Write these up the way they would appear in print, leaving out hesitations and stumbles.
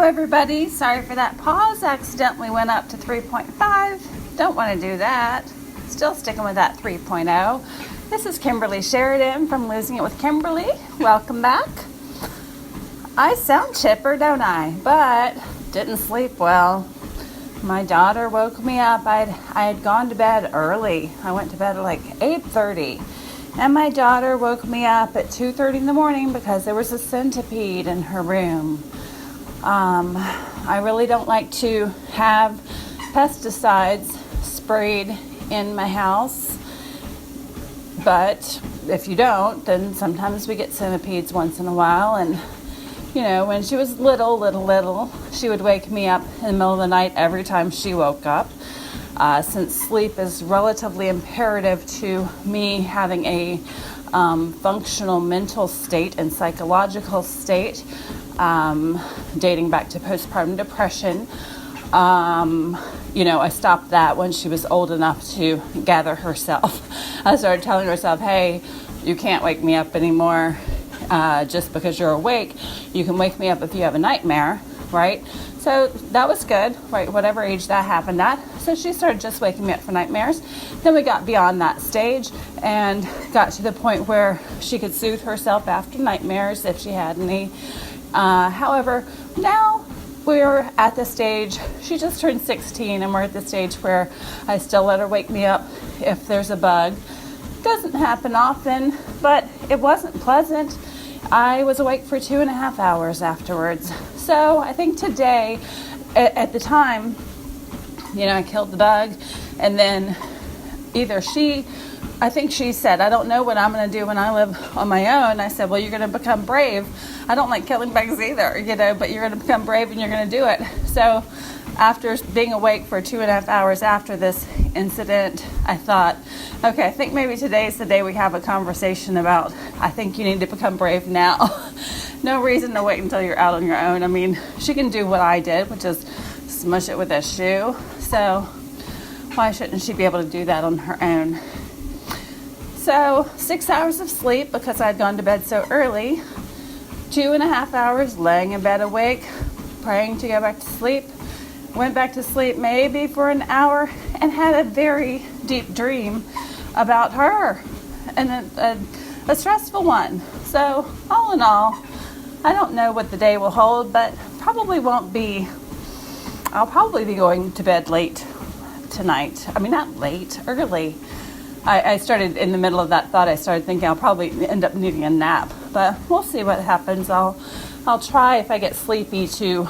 Hello everybody, sorry for that pause, accidentally went up to 3.5, don't want to do that, still sticking with that 3.0. This is Kimberly Sheridan from Losing It with Kimberly, welcome back. I sound chipper, don't I? But didn't sleep well. My daughter woke me up, I had gone to bed early, I went to bed at like 8:30. And my daughter woke me up at 2:30 in the morning because there was a centipede in her room. I really don't like to have pesticides sprayed in my house, but if you don't, then sometimes we get centipedes once in a while. And you know, when she was little, she would wake me up in the middle of the night every time she woke up. Since sleep is relatively imperative to me having a functional mental state and psychological state, dating back to postpartum depression, I stopped that when she was old enough to gather herself. I started telling herself, hey, you can't wake me up anymore just because you're awake. You can wake me up if you have a nightmare, right? So that was good, right? Whatever age that happened at. So she started just waking me up for nightmares. Then we got beyond that stage and got to the point where she could soothe herself after nightmares if she had any. However, now we're at the stage, she just turned 16 and we're at the stage where I still let her wake me up if there's a bug. Doesn't happen often, but it wasn't pleasant. I was awake for 2.5 hours afterwards. So I think today, at the time, I killed the bug, and then I think she said, I don't know what I'm going to do when I live on my own. I said, well, you're going to become brave. I don't like killing bugs either, but you're going to become brave and you're going to do it. So after being awake for 2.5 hours after this incident, I thought, okay, I think maybe today's the day we have a conversation about, I think you need to become brave now. No reason to wait until you're out on your own. I mean, she can do what I did, which is smush it with a shoe. So why shouldn't she be able to do that on her own? So 6 hours of sleep because I'd gone to bed so early. 2.5 hours laying in bed awake, praying to go back to sleep. Went back to sleep maybe for an hour and had a very deep dream about her, and a stressful one. So all in all, I don't know what the day will hold, but I'll probably be going to bed late tonight. I mean, not late, early. I started in the middle of that thought. I started thinking I'll probably end up needing a nap, but we'll see what happens. I'll try, if I get sleepy, to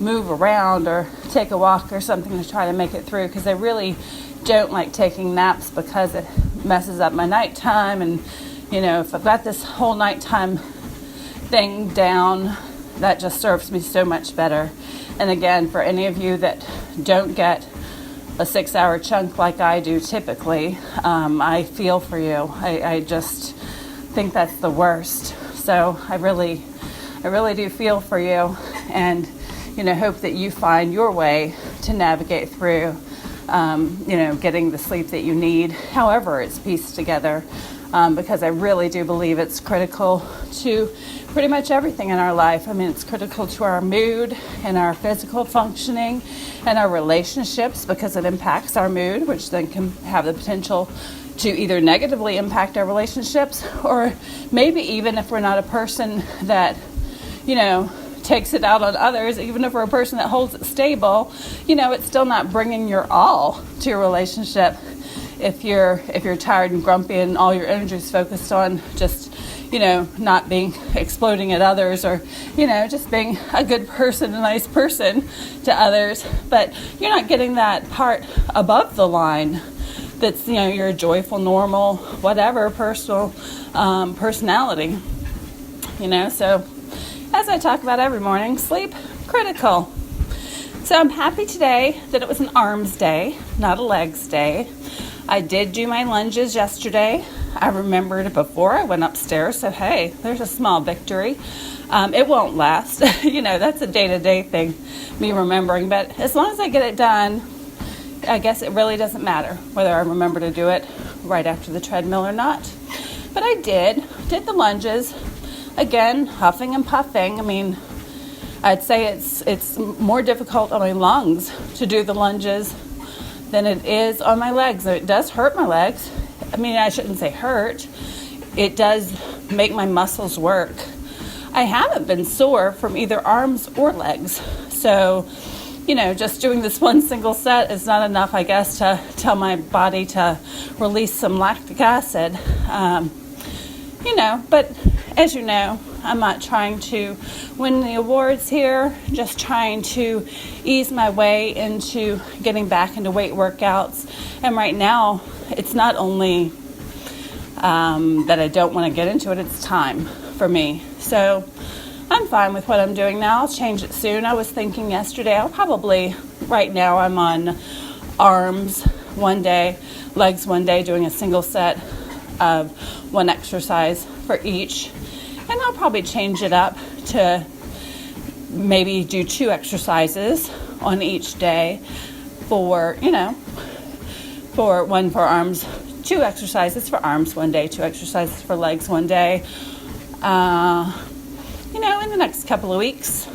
move around or take a walk or something to try to make it through, because I really don't like taking naps because it messes up my nighttime. And if I've got this whole nighttime thing down, that just serves me so much better. And again, for any of you that don't get a 6-hour chunk like I do typically, I feel for you. I just think that's the worst. So I really do feel for you, and hope that you find your way to navigate through, getting the sleep that you need, however it's pieced together, because I really do believe it's critical to pretty much everything in our life. I mean, it's critical to our mood and our physical functioning and our relationships, because it impacts our mood, which then can have the potential to either negatively impact our relationships, or maybe even if we're not a person that, takes it out on others, even if we're a person that holds it stable, it's still not bringing your all to your relationship if you're tired and grumpy and all your energy is focused on just, not exploding at others, or, just being a good person, a nice person to others, but you're not getting that part above the line that's, your joyful, normal, whatever, personal personality, so as I talk about every morning, sleep, critical. So I'm happy today that it was an arms day, not a legs day. I did do my lunges yesterday. I remembered before I went upstairs, so hey, there's a small victory. It won't last. That's a day-to-day thing, me remembering. But as long as I get it done, I guess it really doesn't matter whether I remember to do it right after the treadmill or not. But I did the lunges. Again, huffing and puffing. I mean, I'd say it's more difficult on my lungs to do the lunges than it is on my legs. It does hurt my legs. I mean, I shouldn't say hurt. It does make my muscles work. I haven't been sore from either arms or legs. So, just doing this one single set is not enough, I guess, to tell my body to release some lactic acid. But as you know, I'm not trying to win the awards here, just trying to ease my way into getting back into weight workouts. And right now, it's not only that I don't want to get into it, it's time for me. So I'm fine with what I'm doing now. I'll change it soon. I was thinking yesterday, right now I'm on arms one day, legs one day, doing a single set of one exercise for each. And I'll probably change it up to maybe do 2 exercises on each day for one for arms, 2 exercises for arms one day, 2 exercises for legs one day, in the next couple of weeks.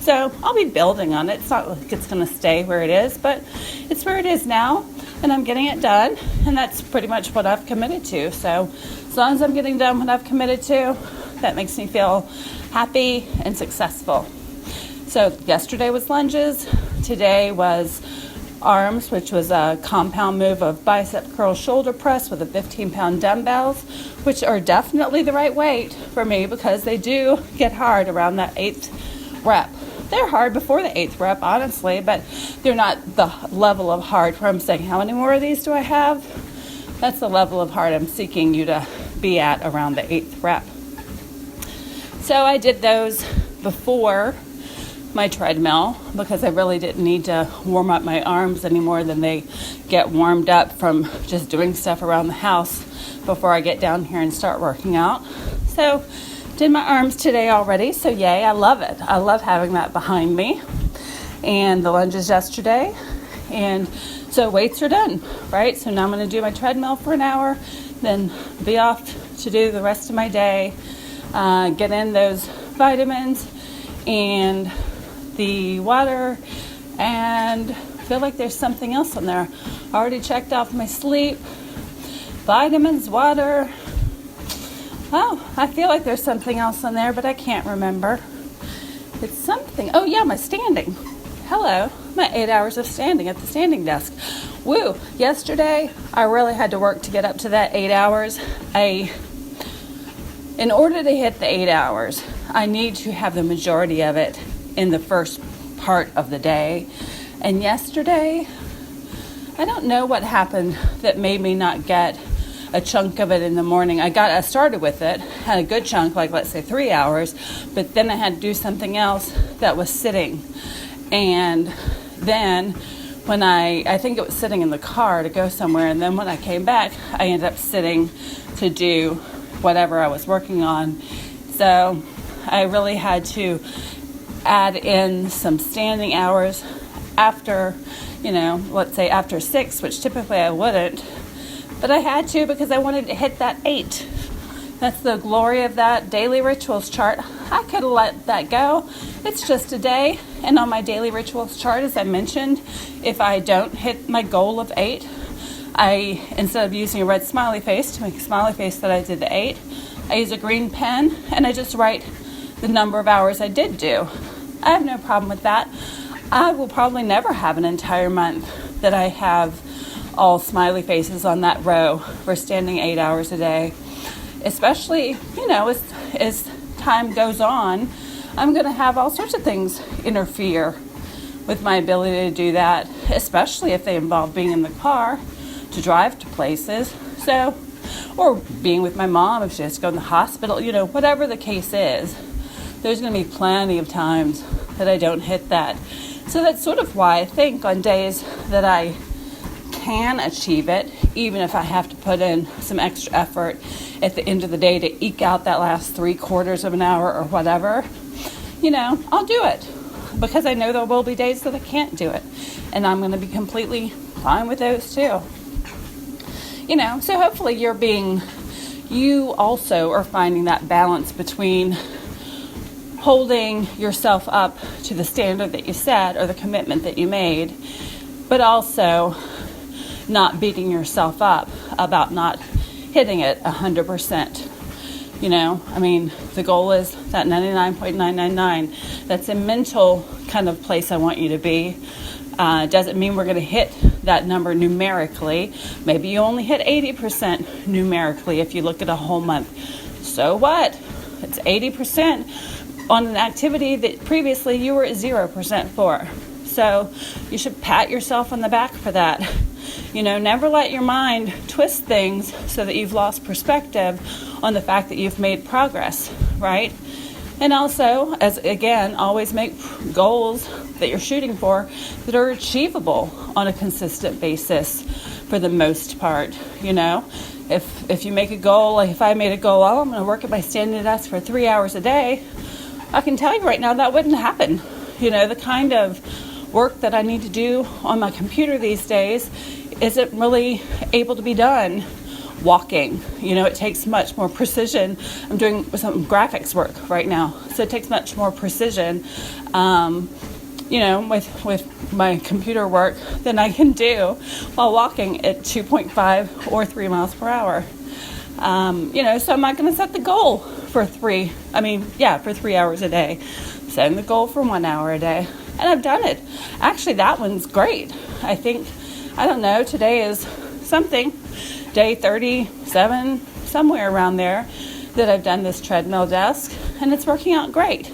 So I'll be building on it. It's not like it's going to stay where it is, but it's where it is now, and I'm getting it done, and that's pretty much what I've committed to. So as long as I'm getting done what I've committed to, that makes me feel happy and successful. So yesterday was lunges. Today was arms, which was a compound move of bicep curl shoulder press with a 15-pound dumbbells, which are definitely the right weight for me because they do get hard around that 8th rep. They're hard before the 8th rep, honestly, but they're not the level of hard where I'm saying, how many more of these do I have? That's the level of hard I'm seeking you to be at around the 8th rep. So I did those before my treadmill because I really didn't need to warm up my arms any more than they get warmed up from just doing stuff around the house before I get down here and start working out. So did my arms today already, so yay, I love it. I love having that behind me. And the lunges yesterday, and so weights are done, right? So now I'm going to do my treadmill for an hour, then be off to do the rest of my day, get in those vitamins and the water, and feel like there's something else in there. I already checked off my sleep, vitamins, water. Oh, I feel like there's something else in there, but I can't remember. It's something. Oh yeah, my standing. Hello, my 8 hours of standing at the standing desk. Woo! Yesterday, I really had to work to get up to that 8 hours. In order to hit the 8 hours, I need to have the majority of it in the first part of the day. And yesterday, I don't know what happened that made me not get a chunk of it in the morning. I started with it, had a good chunk, like let's say 3 hours, but then I had to do something else that was sitting. And then when I think it was sitting in the car to go somewhere, and then when I came back, I ended up sitting to do whatever I was working on. So I really had to add in some standing hours after, let's say after 6, which typically I wouldn't. But I had to because I wanted to hit that 8. That's the glory of that daily rituals chart. I could have let that go. It's just a day. And on my daily rituals chart, as I mentioned, if I don't hit my goal of 8, instead of using a red smiley face to make a smiley face that I did the 8, I use a green pen and I just write the number of hours I did do. I have no problem with that. I will probably never have an entire month that I have all smiley faces on that row for standing 8 hours a day. Especially, as time goes on, I'm going to have all sorts of things interfere with my ability to do that, especially if they involve being in the car to drive to places. So, or being with my mom if she has to go in the hospital, whatever the case is, there's going to be plenty of times that I don't hit that. So that's sort of why I think on days that I can achieve it, even if I have to put in some extra effort at the end of the day to eke out that last 3/4 of an hour or whatever, I'll do it because I know there will be days that I can't do it, and I'm going to be completely fine with those too. So hopefully you also are finding that balance between holding yourself up to the standard that you set or the commitment that you made, but also not beating yourself up about not hitting it 100%. The goal is that 99.999. That's a mental kind of place I want you to be. Doesn't mean we're going to hit that number numerically. Maybe you only hit 80% numerically if you look at a whole month. So what? It's 80% on an activity that previously you were at 0% for. So you should pat yourself on the back for that. Never let your mind twist things so that you've lost perspective on the fact that you've made progress, right? And also, always make goals that you're shooting for that are achievable on a consistent basis for the most part. If you make a goal, like if I made a goal, I'm going to work at my standing desk for 3 hours a day, I can tell you right now that wouldn't happen. The kind of work that I need to do on my computer these days isn't really able to be done walking. It takes much more precision. I'm doing some graphics work right now, so it takes much more precision, with my computer work than I can do while walking at 2.5 or 3 miles per hour. So I'm not going to set the goal for 3 hours a day. Setting the goal for 1 hour a day. And I've done it. Actually, that one's great. Today is something, day 37, somewhere around there, that I've done this treadmill desk, and it's working out great.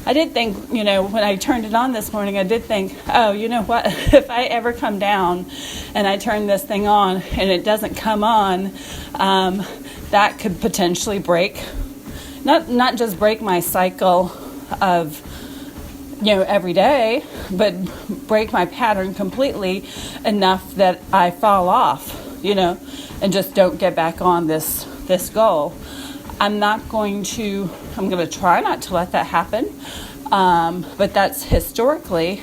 I did think, when I turned it on this morning, I did think, oh, you know what, if I ever come down and I turn this thing on and it doesn't come on, that could potentially break, not just break my cycle of every day, but break my pattern completely enough that I fall off, and just don't get back on this goal. I'm going to try not to let that happen. But that's historically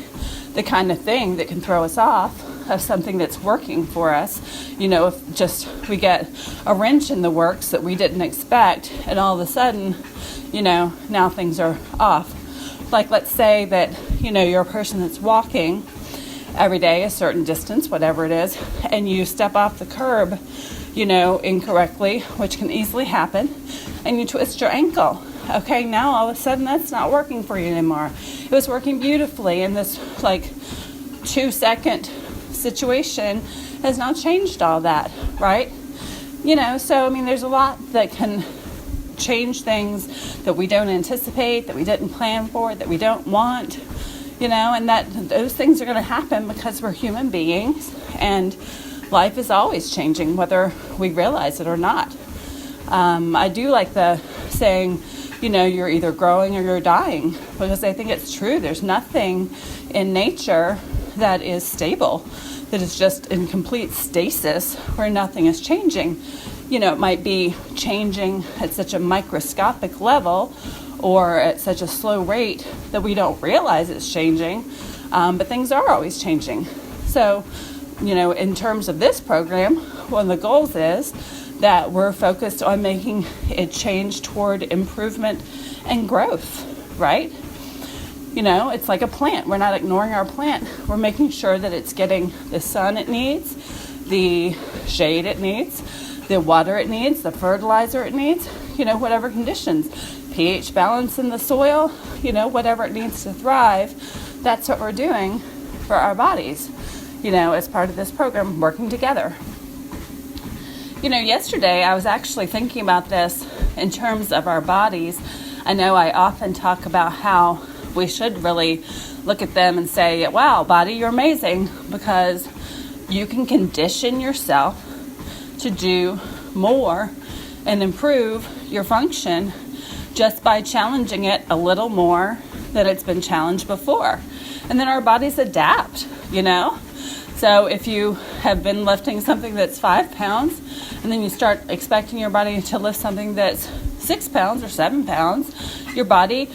the kind of thing that can throw us off of something that's working for us. If just we get a wrench in the works that we didn't expect, and all of a sudden, now things are off. Like, let's say that, you're a person that's walking every day a certain distance, whatever it is, and you step off the curb, incorrectly, which can easily happen, and you twist your ankle. Okay, now all of a sudden that's not working for you anymore. It was working beautifully, and this 2-second situation has now changed all that, right? There's a lot that can change things that we don't anticipate, that we didn't plan for, that we don't want, and that those things are going to happen because we're human beings, and life is always changing, whether we realize it or not. I do like the saying, you're either growing or you're dying, because I think it's true. There's nothing in nature that is stable, that is just in complete stasis where nothing is changing. It might be changing at such a microscopic level or at such a slow rate that we don't realize it's changing, but things are always changing. So, in terms of this program, one of the goals is that we're focused on making it change toward improvement and growth, right? It's like a plant. We're not ignoring our plant. We're making sure that it's getting the sun it needs, the shade it needs, the water it needs, the fertilizer it needs, whatever conditions, pH balance in the soil, whatever it needs to thrive. That's what we're doing for our bodies, as part of this program, working together. Yesterday I was actually thinking about this in terms of our bodies. I know I often talk about how we should really look at them and say, wow, body, you're amazing, because you can condition yourself to do more and improve your function just by challenging it a little more than it's been challenged before. And then our bodies adapt, So if you have been lifting something that's 5 pounds, and then you start expecting your body to lift something that's 6 pounds or 7 pounds, your body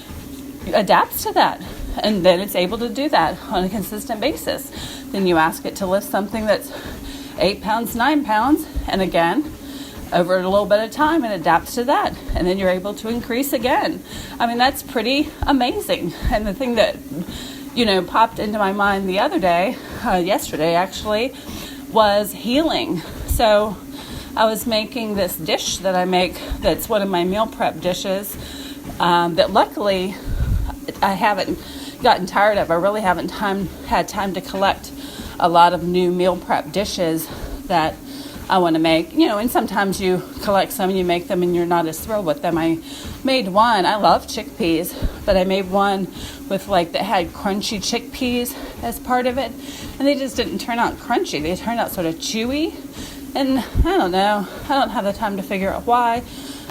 adapts to that. And then it's able to do that on a consistent basis. Then you ask it to lift something that's 8 pounds, 9 pounds, and again, over a little bit of time it adapts to that, and then you're able to increase again. I mean, that's pretty amazing. And the thing that, popped into my mind the other day, yesterday actually, was healing. So I was making this dish that I make that's one of my meal prep dishes that luckily I haven't gotten tired of. I really haven't had time to collect a lot of new meal prep dishes that I want to make. And sometimes you collect some and you make them and you're not as thrilled with them. I made one. I love chickpeas, but I made one with that had crunchy chickpeas as part of it, and they just didn't turn out crunchy. They turned out sort of chewy, and I don't know. I don't have the time to figure out why.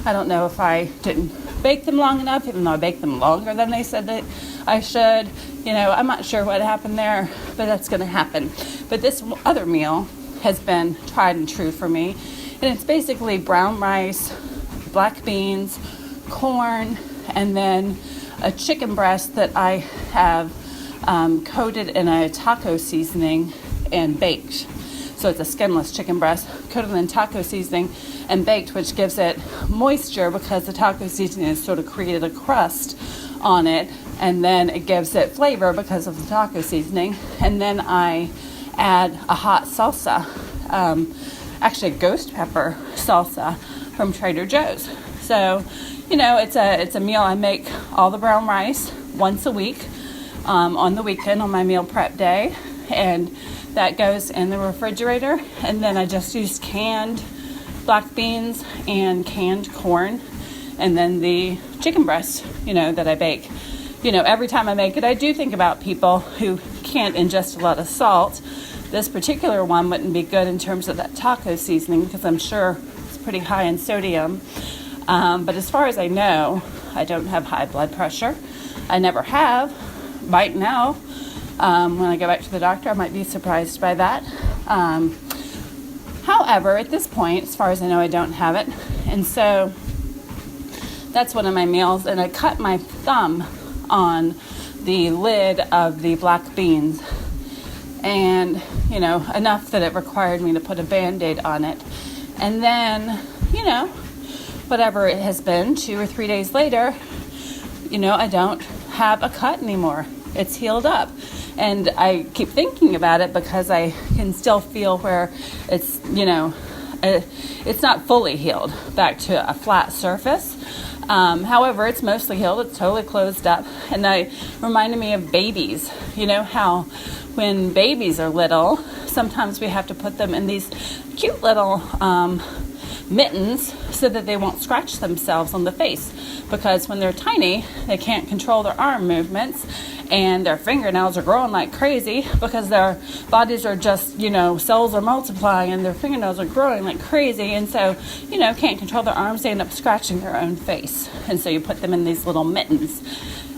I don't know if I didn't bake them long enough, even though I baked them longer than they said that I should. I'm not sure what happened there, but that's going to happen. But this other meal has been tried and true for me, and it's basically brown rice, black beans, corn, and then a chicken breast that I have coated in a taco seasoning and baked. So it's a skinless chicken breast coated in taco seasoning and baked, which gives it moisture because the taco seasoning has sort of created a crust on it, and then it gives it flavor because of the taco seasoning. And then I add a hot salsa, actually a ghost pepper salsa from Trader Joe's. So, it's a meal. I make all the brown rice once a week on the weekend on my meal prep day, and that goes in the refrigerator. And then I just use canned black beans and canned corn, and then the chicken breast, that I bake. Every time I make it, I do think about people who can't ingest a lot of salt. This particular one wouldn't be good in terms of that taco seasoning because I'm sure it's pretty high in sodium. But as far as I know, I don't have high blood pressure. I never have. Might now. When I go back to the doctor, I might be surprised by that. However, at this point, as far as I know, I don't have it. And so that's one of my meals. And I cut my thumb on the lid of the black beans. And, enough that it required me to put a Band-Aid on it. And then, whatever it has been, 2 or 3 days later, I don't have a cut anymore. It's healed up. And I keep thinking about it because I can still feel where it's, it's not fully healed back to a flat surface. However, it's mostly healed. It's totally closed up. And that reminded me of babies. How when babies are little, sometimes we have to put them in these cute little mittens so that they won't scratch themselves on the face, because when they're tiny they can't control their arm movements and their fingernails are growing like crazy because their bodies are just, cells are multiplying and their fingernails are growing like crazy, and so, can't control their arms. They end up scratching their own face, and so you put them in these little mittens.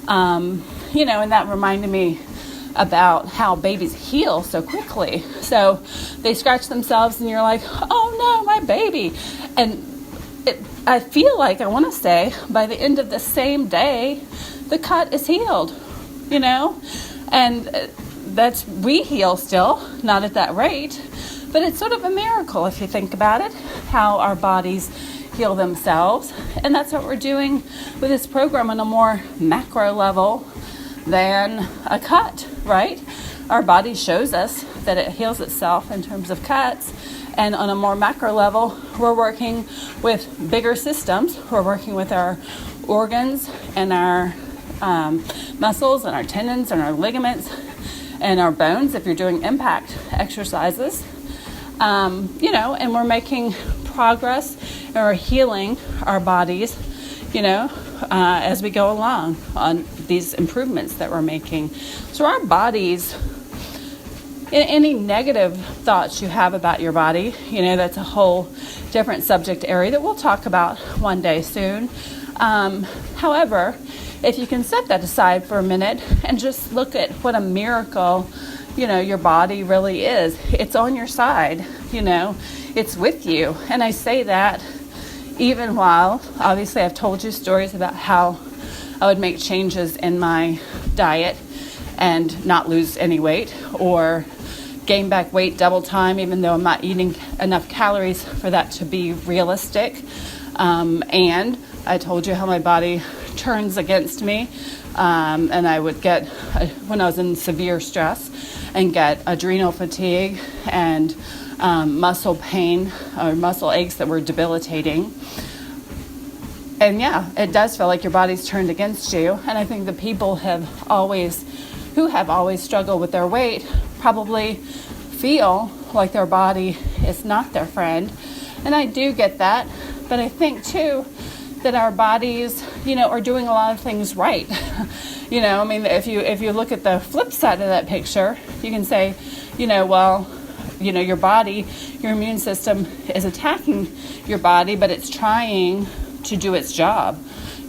And that reminded me about how babies heal so quickly. So they scratch themselves and you're like, oh no, my baby. And I feel like, I want to say, by the end of the same day, the cut is healed, and we heal still, not at that rate, but it's sort of a miracle if you think about it, how our bodies heal themselves. And that's what we're doing with this program on a more macro level than a cut, right? Our body shows us that it heals itself in terms of cuts, and on a more macro level, we're working with bigger systems. We're working with our organs and our muscles and our tendons and our ligaments and our bones if you're doing impact exercises, and we're making progress and we're healing our bodies, as we go along on these improvements that we're making. So our bodies, any negative thoughts you have about your body, that's a whole different subject area that we'll talk about one day soon. However, if you can set that aside for a minute and just look at what a miracle, your body really is. It's on your side, it's with you. And I say that even while, obviously, I've told you stories about how I would make changes in my diet and not lose any weight, or, gain back weight double time, even though I'm not eating enough calories for that to be realistic. And I told you how my body turns against me. And I would get, when I was in severe stress, and get adrenal fatigue and muscle pain or muscle aches that were debilitating. And yeah, it does feel like your body's turned against you. And I think the people who have always struggled with their weight probably feel like their body is not their friend. And I do get that. But I think too that our bodies, are doing a lot of things right. If you look at the flip side of that picture, you can say, your body, your immune system is attacking your body, but it's trying to do its job.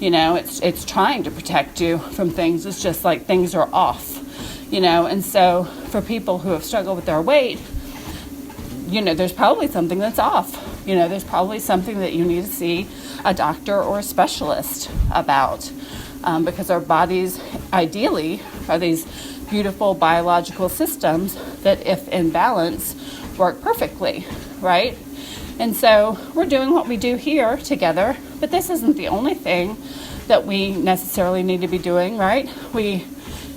It's trying to protect you from things. It's just like things are off, and so for people who have struggled with their weight, there's probably something that's off. There's probably something that you need to see a doctor or a specialist about, because our bodies ideally are these beautiful biological systems that, if in balance, work perfectly, right? And so we're doing what we do here together, but this isn't the only thing that we necessarily need to be doing, right? We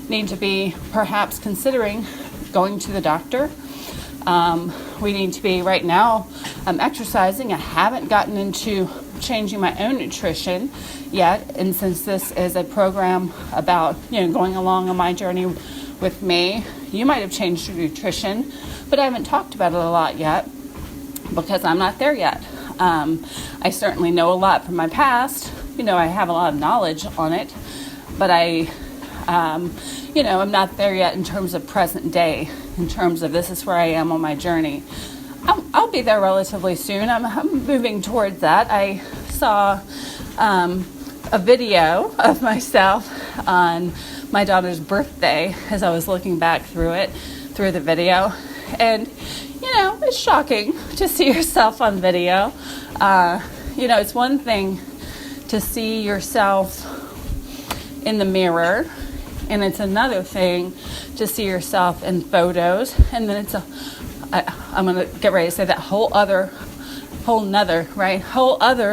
need to be perhaps considering going to the doctor. We need to be, right now, exercising. I haven't gotten into changing my own nutrition yet, and since this is a program about, going along on my journey with me, you might have changed your nutrition, but I haven't talked about it a lot yet because I'm not there yet. I certainly know a lot from my past. I have a lot of knowledge on it, but I'm not there yet in terms of present day, in terms of this is where I am on my journey. I'll be there relatively soon. I'm moving towards that. I saw a video of myself on my daughter's birthday as I was looking back through the video. And, it's shocking to see yourself on video. It's one thing to see yourself in the mirror, and it's another thing to see yourself in photos, and then I'm going to get ready to say that whole other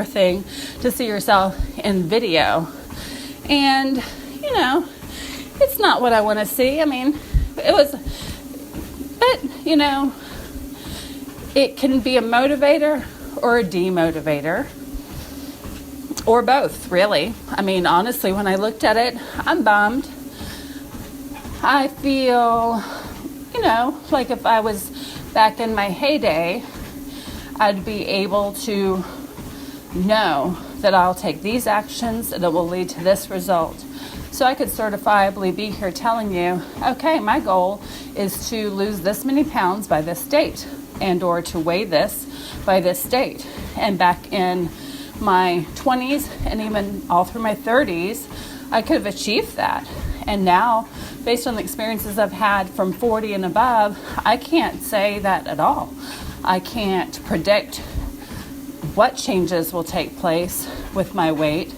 thing to see yourself in video. And, it's not what I want to see. It can be a motivator or a demotivator, or both, really. Honestly, when I looked at it, I'm bummed. I feel, like if I was back in my heyday, I'd be able to know that I'll take these actions and it will lead to this result. So I could certifiably be here telling you, okay, my goal is to lose this many pounds by this date, and or to weigh this by this date. And back in my 20s and even all through my 30s, I could have achieved that. And now, based on the experiences I've had from 40 and above, I can't say that at all. I can't predict what changes will take place with my weight.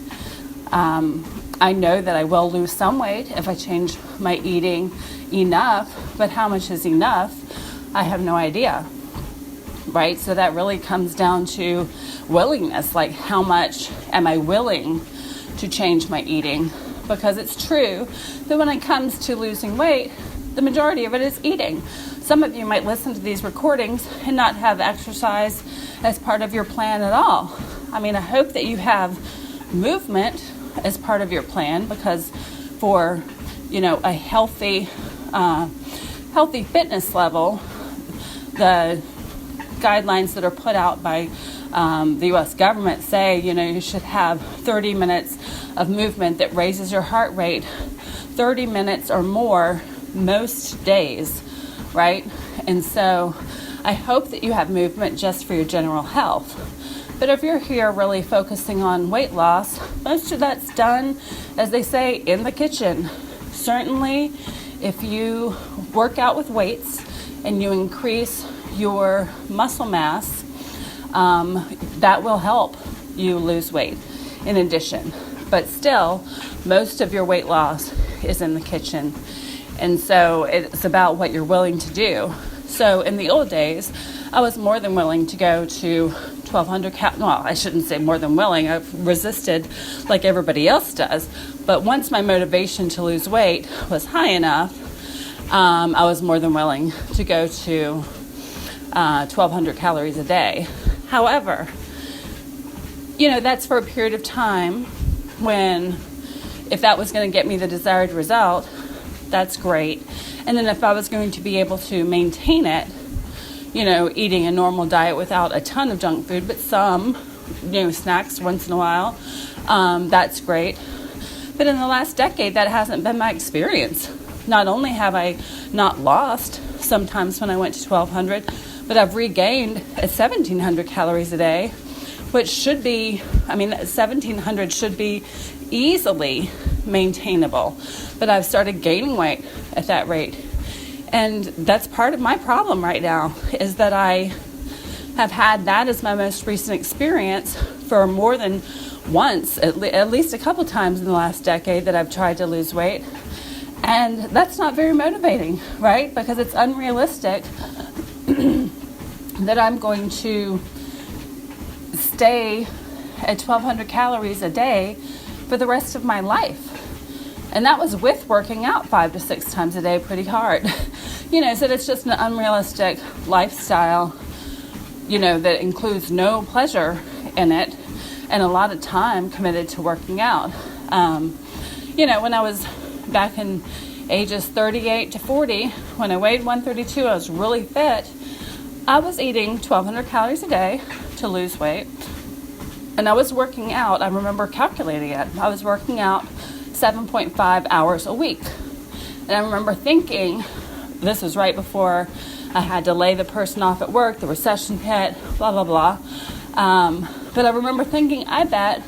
I know that I will lose some weight if I change my eating enough, but how much is enough? I have no idea, right? So that really comes down to willingness, like how much am I willing to change my eating? Because it's true that when it comes to losing weight, the majority of it is eating. Some of you might listen to these recordings and not have exercise as part of your plan at all. I hope that you have movement as part of your plan, because for, a healthy fitness level, the guidelines that are put out by the U.S. government say, you should have 30 minutes of movement that raises your heart rate 30 minutes or more most days, right? And so I hope that you have movement just for your general health. But if you're here really focusing on weight loss, most of that's done, as they say, in the kitchen. Certainly, if you work out with weights and you increase your muscle mass, that will help you lose weight in addition. But still, most of your weight loss is in the kitchen. And so it's about what you're willing to do. So in the old days, I was more than willing to go to 1,200 well, I shouldn't say more than willing. I've resisted like everybody else does. But once my motivation to lose weight was high enough, I was more than willing to go to 1,200 calories a day. However, that's for a period of time when, if that was going to get me the desired result, that's great. And then if I was going to be able to maintain it, eating a normal diet without a ton of junk food, but some, snacks once in a while, that's great. But in the last decade, that hasn't been my experience. Not only have I not lost sometimes when I went to 1,200, but I've regained at 1,700 calories a day, which should be, 1,700 should be easily maintainable. But I've started gaining weight at that rate. And that's part of my problem right now, is that I have had that as my most recent experience for more than once, at least a couple times in the last decade that I've tried to lose weight. And that's not very motivating, right? Because it's unrealistic that I'm going to stay at 1,200 calories a day for the rest of my life. And that was with working out 5 to 6 times a day pretty hard. So it's just an unrealistic lifestyle, that includes no pleasure in it and a lot of time committed to working out. When I was back in ages 38 to 40, when I weighed 132, I was really fit. I was eating 1,200 calories a day to lose weight. And I was working out, I remember calculating it, I was working out 7.5 hours a week. And I remember thinking, this was right before I had to lay the person off at work, the recession hit, blah, blah, blah. But I remember thinking, I bet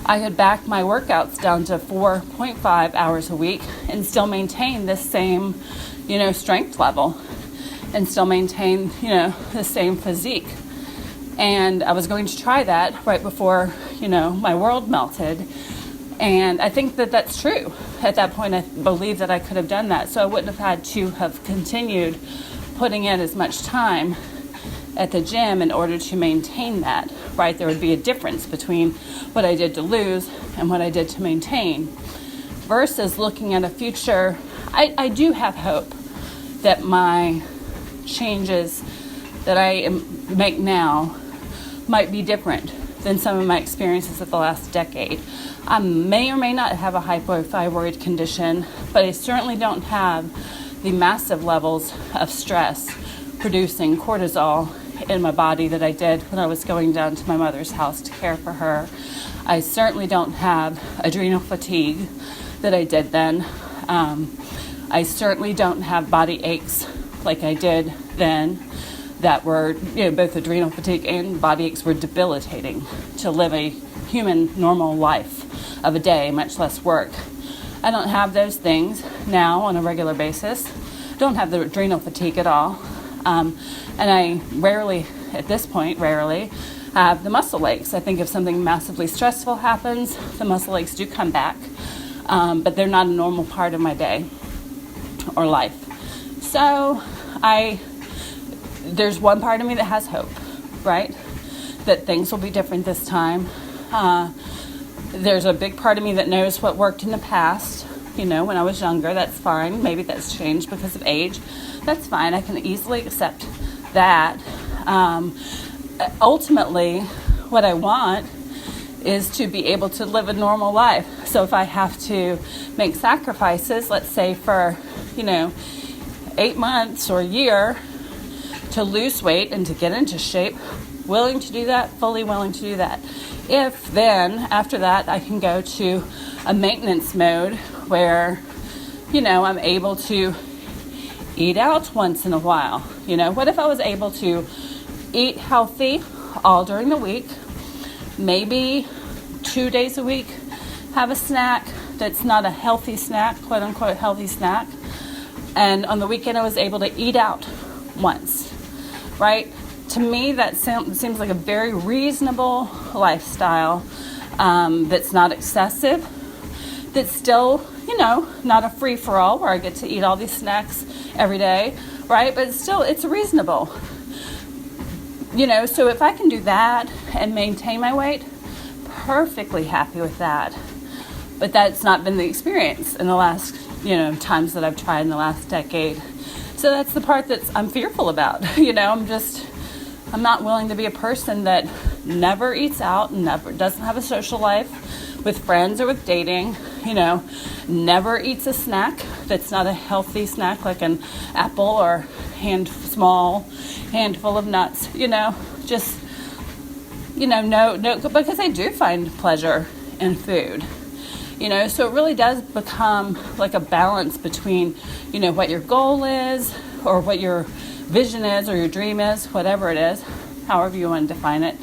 I could back my workouts down to 4.5 hours a week and still maintain this same, strength level and still maintain, the same physique. And I was going to try that right before, my world melted. And I think that that's true. At that point, I believe that I could have done that. So I wouldn't have had to have continued putting in as much time at the gym in order to maintain that, right? There would be a difference between what I did to lose and what I did to maintain. Versus looking at a future, I do have hope that my changes that I make now might be different than some of my experiences of the last decade. I may or may not have a hypothyroid condition, but I certainly don't have the massive levels of stress producing cortisol in my body that I did when I was going down to my mother's house to care for her. I certainly don't have adrenal fatigue that I did then. I certainly don't have body aches like I did then that were, both adrenal fatigue and body aches were debilitating to live a human normal life of a day, much less work. I don't have those things now on a regular basis. Don't have the adrenal fatigue at all. And I rarely, at this point, have the muscle aches. I think if something massively stressful happens, the muscle aches do come back. But they're not a normal part of my day or life. So there's one part of me that has hope, right? That things will be different this time. There's a big part of me that knows what worked in the past, when I was younger. That's fine. Maybe that's changed because of age. That's fine. I can easily accept that. Ultimately, what I want is to be able to live a normal life. So if I have to make sacrifices, let's say for, 8 months or a year to lose weight and to get into shape, willing to do that, fully willing to do that. If then, after that, I can go to a maintenance mode where, I'm able to eat out once in a while. What if I was able to eat healthy all during the week, maybe 2 days a week, have a snack that's not a healthy snack, quote unquote healthy snack, and on the weekend I was able to eat out once, right? To me, that seems like a very reasonable lifestyle that's not excessive, that's still, not a free-for-all where I get to eat all these snacks every day, right? But still, it's reasonable. So if I can do that and maintain my weight, perfectly happy with that. But that's not been the experience in the last, times that I've tried in the last decade. So that's the part that I'm fearful about. I'm not willing to be a person that never eats out, never doesn't have a social life with friends or with dating, never eats a snack that's not a healthy snack like an apple or small handful of nuts, no, because I do find pleasure in food, so it really does become like a balance between, what your goal is or what your vision is or your dream is, whatever it is, however you want to define it,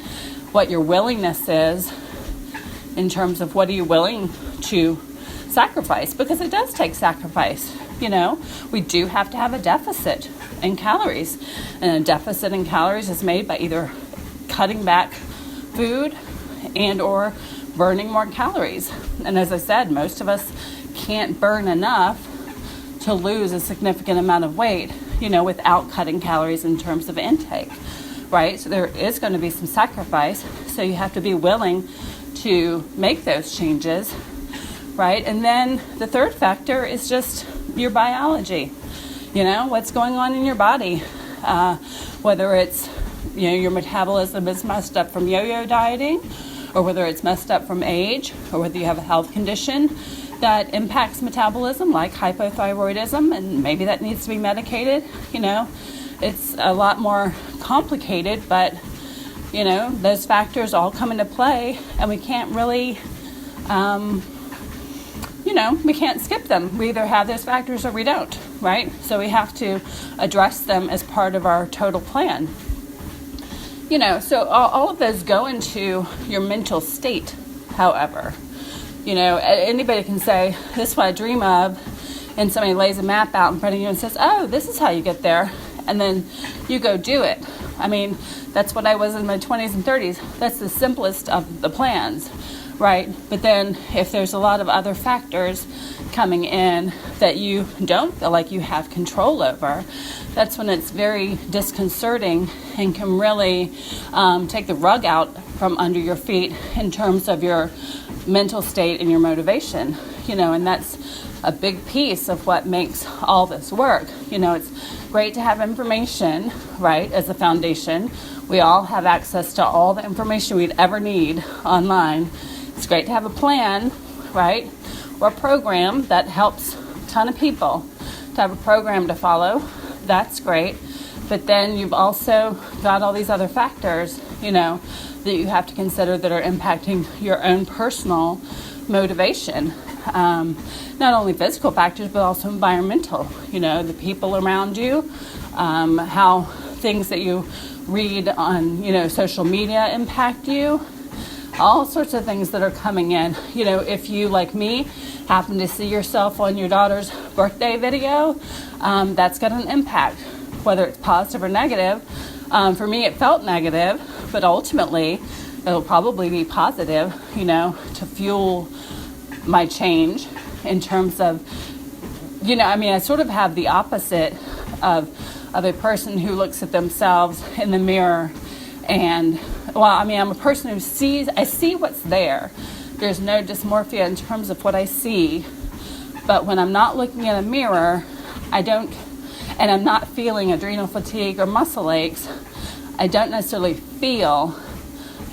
what your willingness is in terms of what are you willing to sacrifice, because it does take sacrifice. We do have to have a deficit in calories, and a deficit in calories is made by either cutting back food and or burning more calories. And as I said, most of us can't burn enough to lose a significant amount of weight, without cutting calories in terms of intake, right? So there is going to be some sacrifice. So you have to be willing to make those changes, right? And then the third factor is just your biology, what's going on in your body, whether it's, your metabolism is messed up from yo-yo dieting, or whether it's messed up from age, or whether you have a health condition that impacts metabolism like hypothyroidism, and maybe that needs to be medicated. It's a lot more complicated, but those factors all come into play, and we can't really we can't skip them. We either have those factors or we don't, right? So we have to address them as part of our total plan. So all of those go into your mental state, however. Anybody can say, this is what I dream of, and somebody lays a map out in front of you and says, oh, this is how you get there, and then you go do it. I mean, that's what I was in my 20s and 30s. That's the simplest of the plans, right? But then if there's a lot of other factors coming in that you don't feel like you have control over, that's when it's very disconcerting and can really take the rug out from under your feet in terms of your mental state and your motivation, and that's a big piece of what makes all this work. It's great to have information, right, as a foundation. We all have access to all the information we'd ever need online. It's great to have a plan, right, or a program that helps a ton of people to have a program to follow. That's great. But then you've also got all these other factors, that you have to consider that are impacting your own personal motivation. Not only physical factors, but also environmental, the people around you, how things that you read on, social media impact you, all sorts of things that are coming in. If you, like me, happen to see yourself on your daughter's birthday video, that's got an impact, whether it's positive or negative. For me, it felt negative, but ultimately, it'll probably be positive, to fuel my change in terms of, I sort of have the opposite of a person who looks at themselves in the mirror and, I'm a person who I see what's there. There's no dysmorphia in terms of what I see, but when I'm not looking in a mirror, and I'm not feeling adrenal fatigue or muscle aches, I don't necessarily feel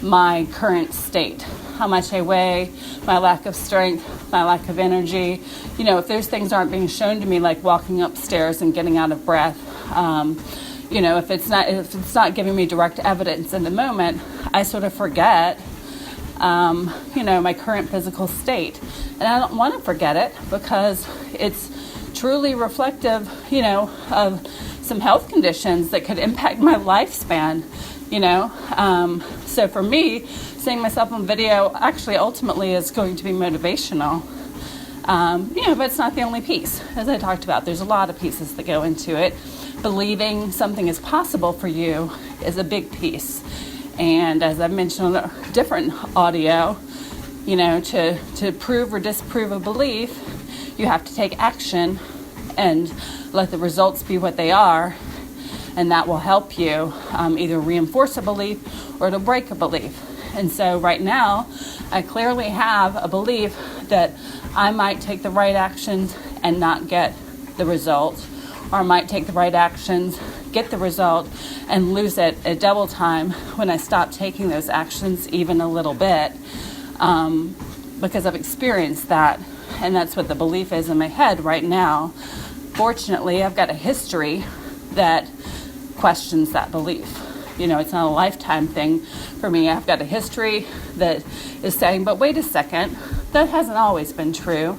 my current state, how much I weigh, my lack of strength, my lack of energy. If those things aren't being shown to me, like walking upstairs and getting out of breath, if it's not giving me direct evidence in the moment, I sort of forget, my current physical state. And I don't want to forget it because it's truly reflective, of some health conditions that could impact my lifespan, So for me, seeing myself on video actually ultimately is going to be motivational. But it's not the only piece. As I talked about, there's a lot of pieces that go into it. Believing something is possible for you is a big piece. And as I mentioned on a different audio, to prove or disprove a belief, you have to take action and let the results be what they are. And that will help you either reinforce a belief or to break a belief. And so right now, I clearly have a belief that I might take the right actions and not get the result, or I might take the right actions, get the result, and lose it at double time when I stop taking those actions even a little bit, because I've experienced that, and that's what the belief is in my head right now. Fortunately, I've got a history that questions that belief. It's not a lifetime thing for me. I've got a history that is saying, but wait a second, that hasn't always been true.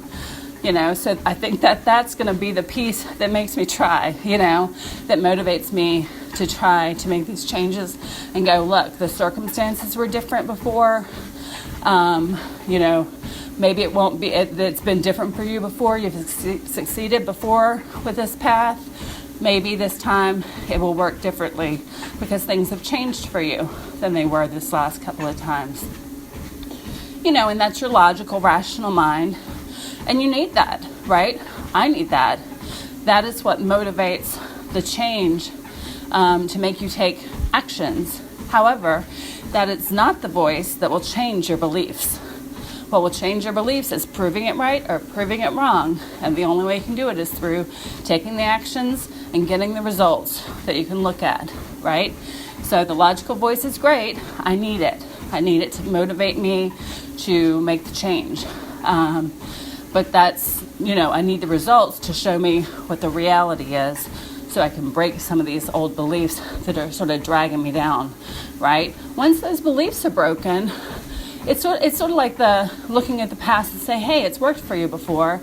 So I think that that's going to be the piece that makes me try, that motivates me to try to make these changes and go, look, the circumstances were different before. Maybe it won't be, it's been different for you before. You've succeeded before with this path. Maybe this time it will work differently because things have changed for you than they were this last couple of times. And that's your logical, rational mind. And you need that, right? I need that. That is what motivates the change to make you take actions. However, that it's not the voice that will change your beliefs. What will change your beliefs is proving it right or proving it wrong. And the only way you can do it is through taking the actions and getting the results that you can look at, right? So the logical voice is great. I need it. I need it to motivate me to make the change. But that's, I need the results to show me what the reality is so I can break some of these old beliefs that are sort of dragging me down, right? Once those beliefs are broken, it's sort of like the looking at the past and say, hey, it's worked for you before.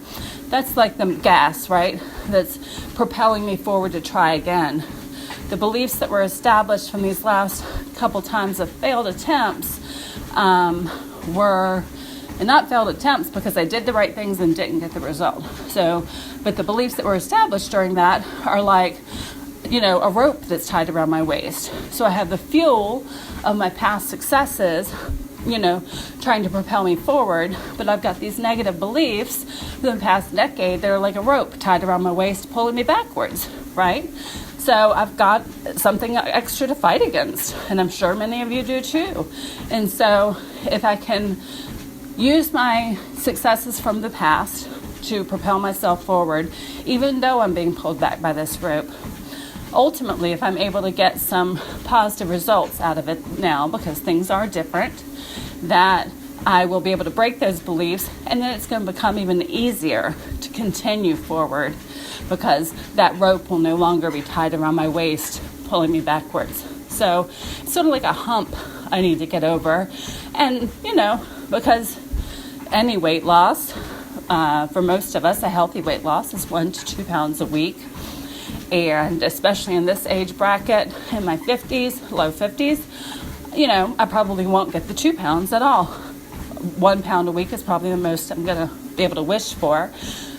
That's like the gas, right? That's propelling me forward to try again. The beliefs that were established from these last couple times of failed attempts were not failed attempts because I did the right things and didn't get the result. But the beliefs that were established during that are like, a rope that's tied around my waist. So I have the fuel of my past successes, trying to propel me forward, but I've got these negative beliefs from the past decade that are like a rope tied around my waist, pulling me backwards, right? So I've got something extra to fight against, and I'm sure many of you do too. And so if I can use my successes from the past to propel myself forward, even though I'm being pulled back by this rope, ultimately, if I'm able to get some positive results out of it now, because things are different, that I will be able to break those beliefs, and then it's going to become even easier to continue forward because that rope will no longer be tied around my waist, pulling me backwards. So it's sort of like a hump I need to get over. And, because any weight loss, for most of us, a healthy weight loss is 1 to 2 pounds a week. And especially in this age bracket, in my 50s, low 50s, I probably won't get the 2 pounds at all. 1 pound a week is probably the most I'm going to be able to wish for.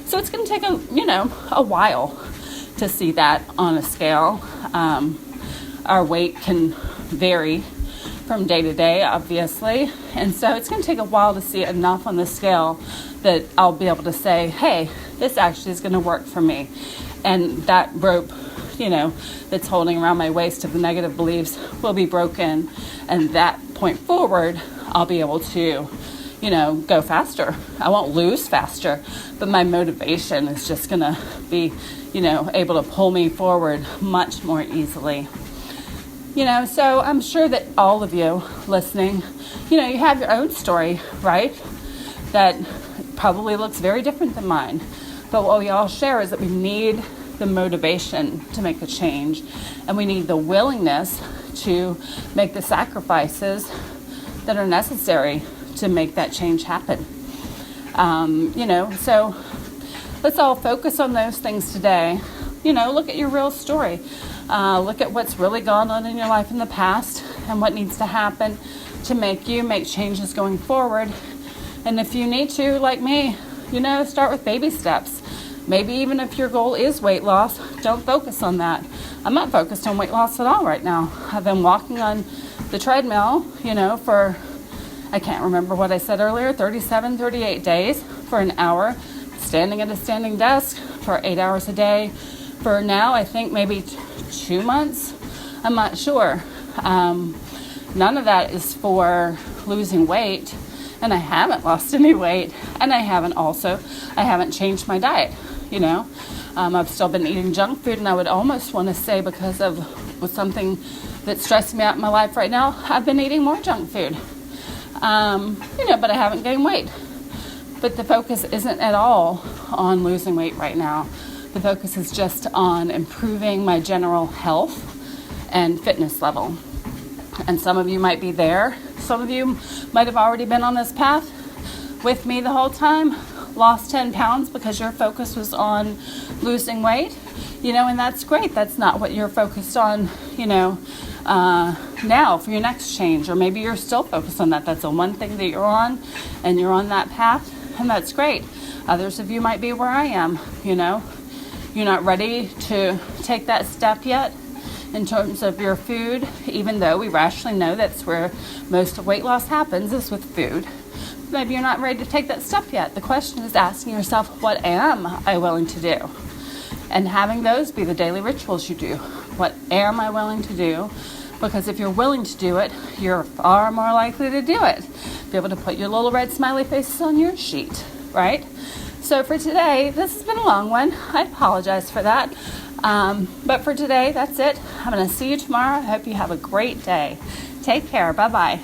So it's going to take a while to see that on a scale. Our weight can vary from day to day, obviously. And so it's going to take a while to see enough on the scale that I'll be able to say, hey, this actually is going to work for me. And that rope, that's holding around my waist of the negative beliefs will be broken. And that point forward, I'll be able to, go faster. I won't lose faster, but my motivation is just going to be, able to pull me forward much more easily. So I'm sure that all of you listening, you have your own story, right? That probably looks very different than mine. But what we all share is that we need the motivation to make a change, and we need the willingness to make the sacrifices that are necessary to make that change happen. So let's all focus on those things today. Look at your real story. Look at what's really gone on in your life in the past and what needs to happen to make changes going forward. And if you need to, like me, start with baby steps. Maybe even if your goal is weight loss, don't focus on that. I'm not focused on weight loss at all right now. I've been walking on the treadmill, for, I can't remember what I said earlier, 37, 38 days for an hour, standing at a standing desk for 8 hours a day for now, I think maybe 2 months. I'm not sure. None of that is for losing weight, and I haven't lost any weight, and I haven't changed my diet, I've still been eating junk food, and I would almost want to say because of something that's stressing me out in my life right now, I've been eating more junk food, but I haven't gained weight. But the focus isn't at all on losing weight right now. The focus is just on improving my general health and fitness level. And some of you might be there. Some of you might have already been on this path with me the whole time, lost 10 pounds because your focus was on losing weight, and that's great. That's not what you're focused on, now for your next change, or maybe you're still focused on that. That's the one thing that you're on, and you're on that path, and that's great. Others of you might be where I am, You're not ready to take that step yet in terms of your food, even though we rationally know that's where most of weight loss happens, is with food. Maybe you're not ready to take that step yet. The question is asking yourself, what am I willing to do? And having those be the daily rituals you do. What am I willing to do? Because if you're willing to do it, you're far more likely to do it. Be able to put your little red smiley faces on your sheet, right? So for today, this has been a long one. I apologize for that. But for today, that's it. I'm going to see you tomorrow. I hope you have a great day. Take care. Bye-bye.